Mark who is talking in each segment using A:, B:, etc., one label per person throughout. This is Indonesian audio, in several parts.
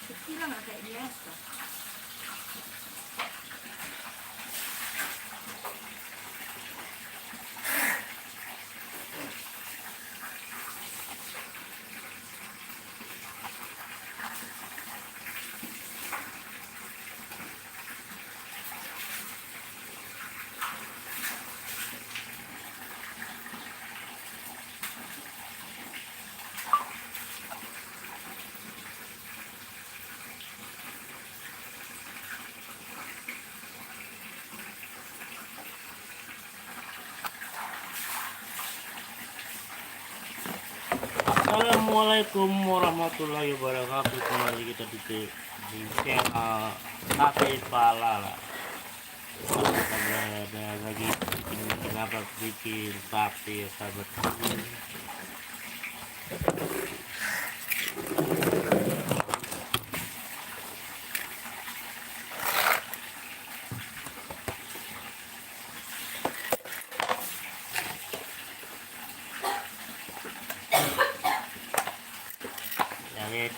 A: kecil nggak kayak biasa.
B: Assalamualaikum warahmatullahi wabarakatuh. Kembali kita di channel Sate Palala. Kita berada lagi bikin apa, bikin sate sahabat. Guys,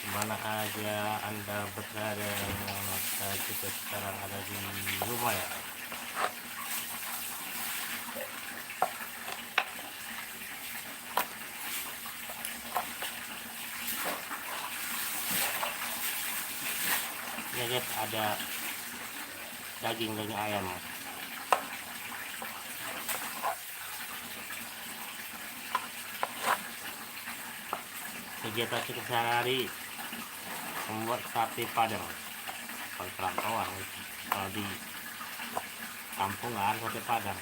B: dimana aja Anda berada, maka kita sekarang ada di rumah ya. Ya guys, ada daging ayam. Kegiatan kita sehari-hari membuat sate padang. Kalau perantauan, kalau di kampung nggak ada sate padang,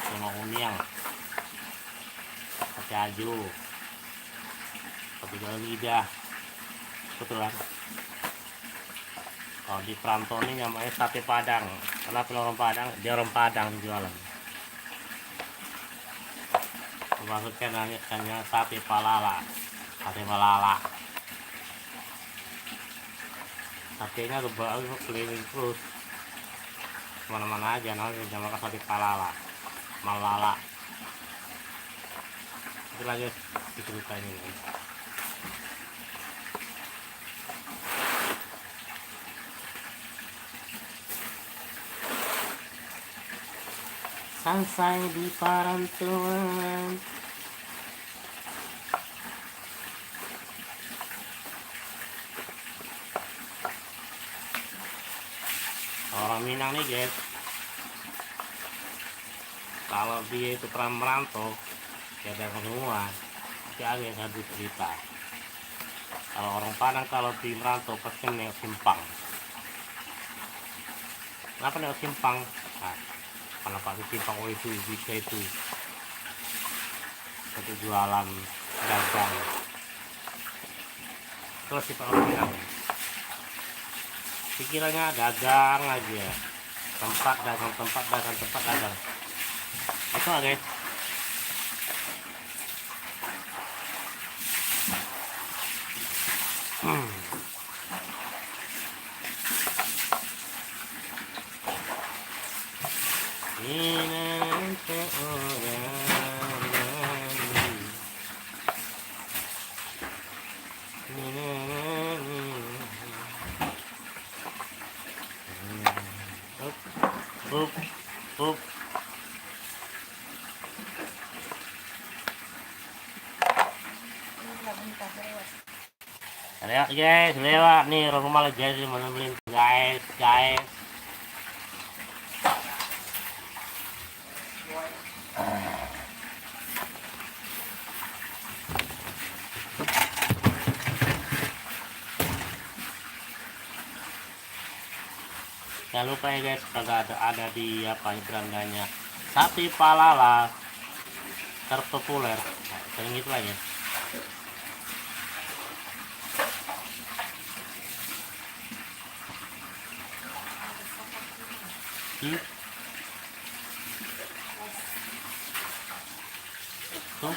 B: cuma uniang, sate aju, sate lidah, betulan. Kalau di perantau ini namanya sate padang. Kenapa orang Padang? Dia orang Padang jualan. Maksudnya hanya sate palala. Sate palala, satenya rebal keliling terus kemana-mana aja, namanya dinamakan sate palala, malala. Itu lagi diceritain ini. Sampai di perantauan, orang Minang nih guys, kalau dia itu pernah merantau, ya ada semua, pasti ada yang harus cerita. Kalau orang Padang kalau di merantau pasti nengok simpang. Kenapa nengok simpang? Nah, kenapa di simpang? Oh itu bisa itu untuk jualan dagang. Terus si orang Minang pikirannya dagang aja, tempat dagang, tempat dagang, tempat dagang. Itu lah guys. Up. Lewat guys, lewat nih rumah lagi guys, mana beli guys. Jangan lupa ya guys, kalau ada di apa berandanya sate palala terpopuler, sering itu aja. Tuh.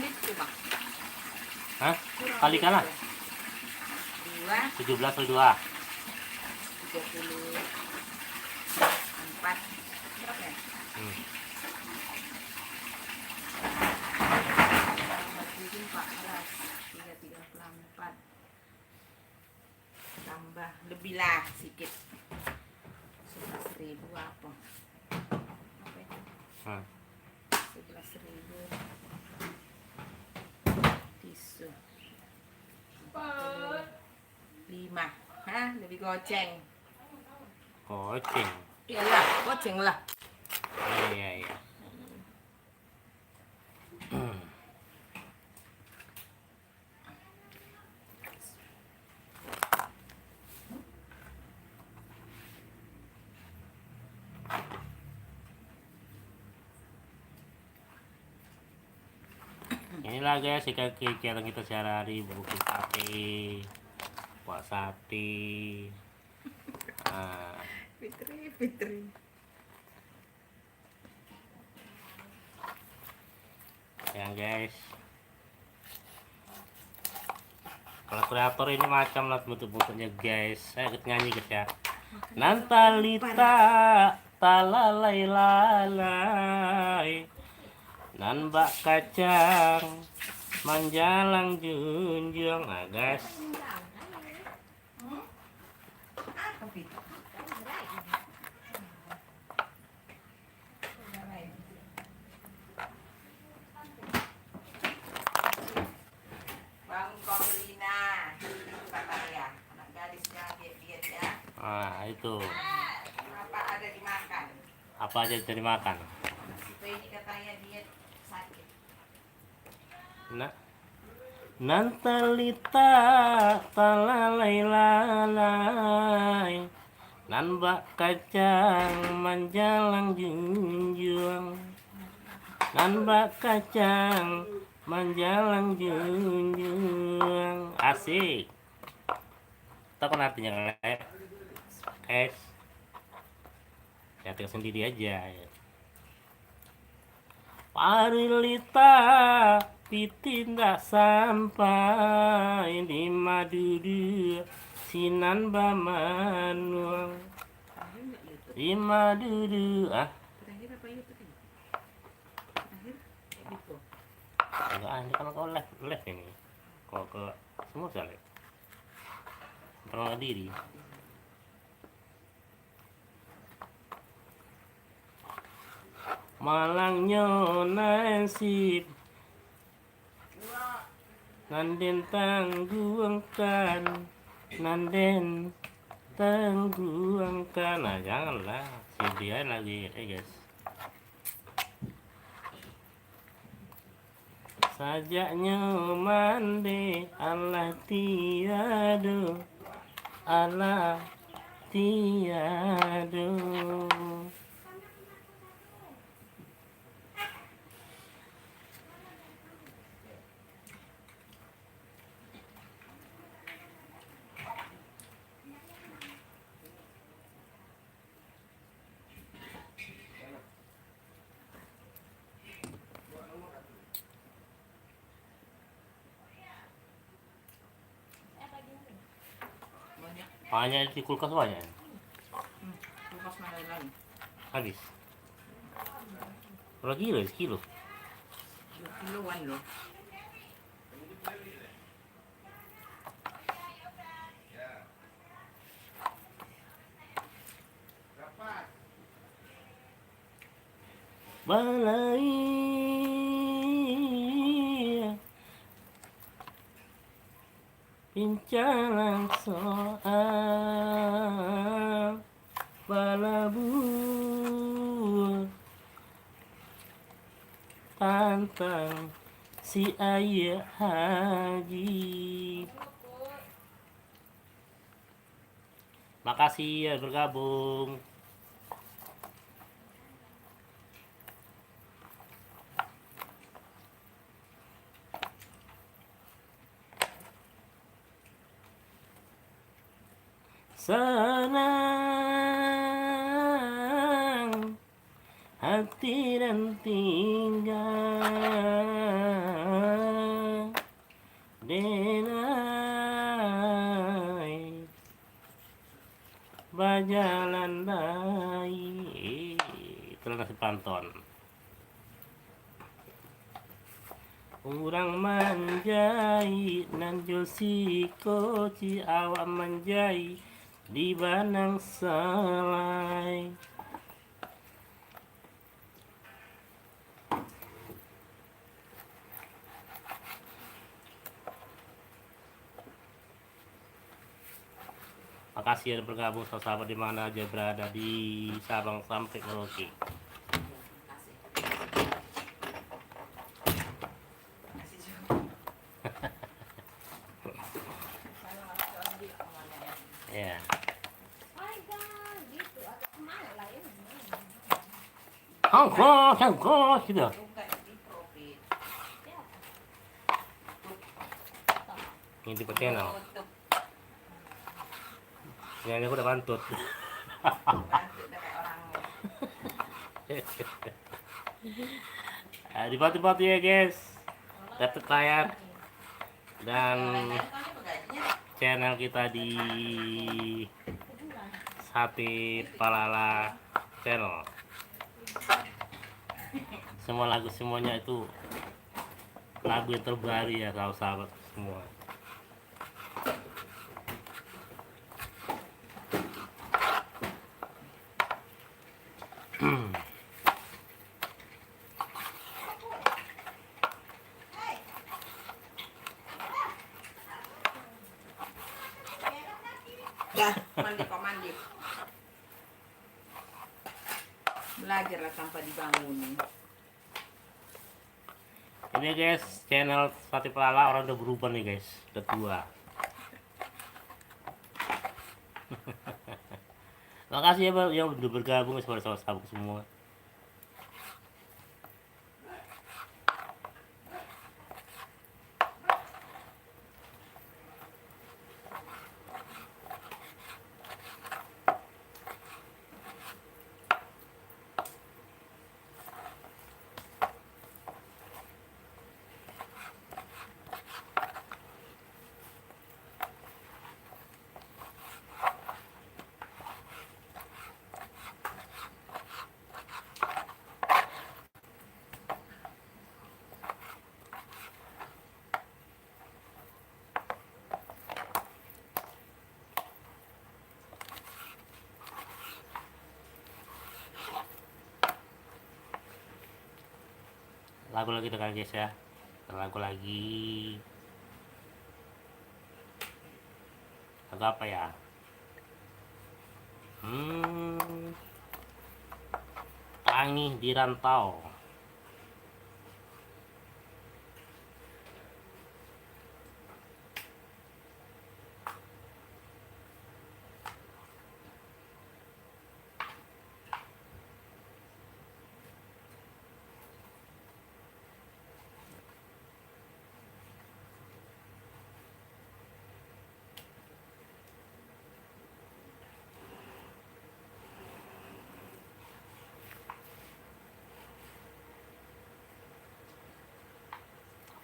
A: gitu bang.
B: Hah?
A: Kurang
B: Kalikan lah.
A: gitu. 2
B: 17 kali 2.
A: 34. Berapa ya?
B: Hmm.
A: 14, 334. Tambah lebih lah sedikit. 11.000 apa? Apa itu?
B: Hmm.
A: 11.000 tisu 5. Hah? Lebih goceng.
B: Goceng.
A: Iyalah, goceng lah.
B: Iya. Inilah guys kegiatan kita sehari-hari, bikin sate, buat sate. Nah,
A: Fitri.
B: ya guys, kalau kreator ini macam lah bentuk-bentuknya guys. Saya ikut nyanyi guys ya. Nantalita talalai lalai nan bak kacang manjalang junjung. Nah guys,
A: Bangun kau Belina. Itu katanya. Anak gadisnya diet ya.
B: nah itu
A: Apa ada dimakan?
B: apa aja bisa dimakan.
A: Itu ini katanya diet sakit.
B: Nah, nantalita talalai lalai nan bak kacang manjalang junjung, nan bak kacang manjalang junjung. Asik. Tahu kan artinya guys? Ya tinggal sendiri aja ya. Parilita pitindak sampai di madudu sinan bamanuang di madudu.
A: Terakhir apa YouTube ini? Terakhir itu.
B: Enggak ada kalau kau live ini. Kalau ke semua saya live. Pernah diri. Malangnya nasib nanden tangguangkan, nanden tangguangkan. Nah janganlah si dia lagi guys. Sajaknya mandi Allah tiada, Allah tiada.
A: Banyak.
B: Banyak di kulkas banyak.
A: Kulkas mana lagi?
B: Habis. Berapa kilo? Sekilo.
A: 2 kiloan loh.
B: Balai bincang soal balabu tantang si ayah haji. Makasih ya bergabung. Senang hati dan tinggal menai berjalan baik. Itulah nasi panton. Urang manjai nan josi koci awak manjai di banang salai. Makasih yang bergabung sahabat di mana aja berada di Sabang sampai Merauke.
A: Kasih juga.
B: Ya. Hongkong gitu.
A: Bukan di profit.
B: Ini tipe channel.
A: Untuk
B: Ini aku udah bantut.
A: bantu dekat orangnya.
B: Dibantu-bantu ya guys. Dapat layar dan channel kita di Sate Palala channel. Semua lagu semuanya itu lagu yang terbaru ya sahabat semua.
A: Dah, mandi kok mandi. Belajarlah tanpa dibangunin.
B: Ini guys, channel Sate Palala orang udah berubah nih guys, udah tua. Makasih ya Bang yang udah bergabung sama sahabat semua. Lagu lagi dengan guys ya, lagu lagi apa ya, Tangih di Rantau.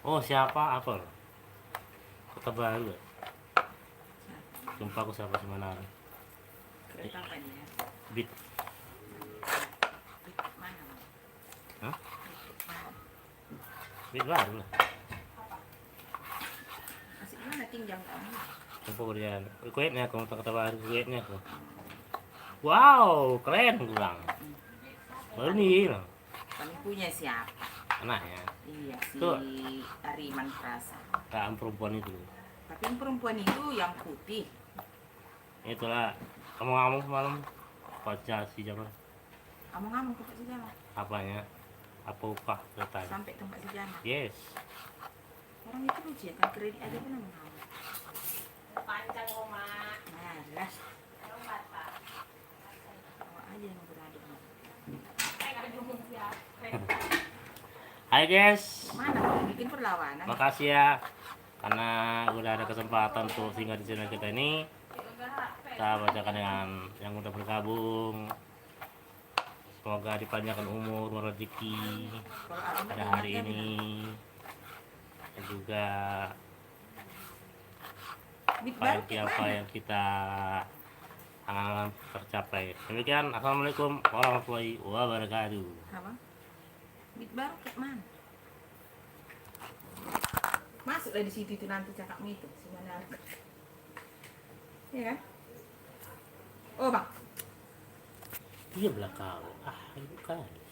B: Oh siapa apa? Kota Baru. Jumpa aku siapa sebenarnya?
A: Kereta apa dia?
B: Beat.
A: Mana? Bang?
B: Hah?
A: Mana?
B: Beat baru lah.
A: Masih mana tinggal kamu?
B: Jumpa kerjaan. Kuitnya aku Kota Baru, kuitnya aku. Wow, keren gue bilang. Baru nih bilang.
A: Kamu punya siapa?
B: Anaknya.
A: Iya si
B: Tuh.
A: Ariman Prasa.
B: Kamu perempuan itu.
A: Tapi yang perempuan itu yang putih.
B: Itulah. Kamu ngomong semalam. Pacar si Jamal.
A: Kamu ngamuk tempat sejarah.
B: Apanya? Apa upah ceritanya?
A: Sampai tempat sejarah.
B: Yes.
A: Orang itu lucu ya kan, kredit aja pun ngamuk.
C: Panjang rumah.
A: Malas.
C: Orang bata.
A: Awak aja yang berada.
C: Kayak ada jumlah ya.
B: Hai guys.
A: Mana kamu bikin perlawanan?
B: Makasih ya karena udah ada kesempatan untuk singgah di channel kita ini. Kita bacakan yang udah bergabung. Semoga dipanjangkan umur, rezeki
A: Kalau ada
B: pada hari ini. Dan juga
A: Bit
B: apa
A: baru kayak
B: apa
A: mana?
B: yang kita angan tercapai. Demikian, assalamualaikum warahmatullahi wabarakatuh.
A: Apa? Bit baru kayak mana? Masuklah di situ itu nanti cakapmu itu si mana? Iya kan? Oh bang.
B: Iya belakang. Ah, bukan.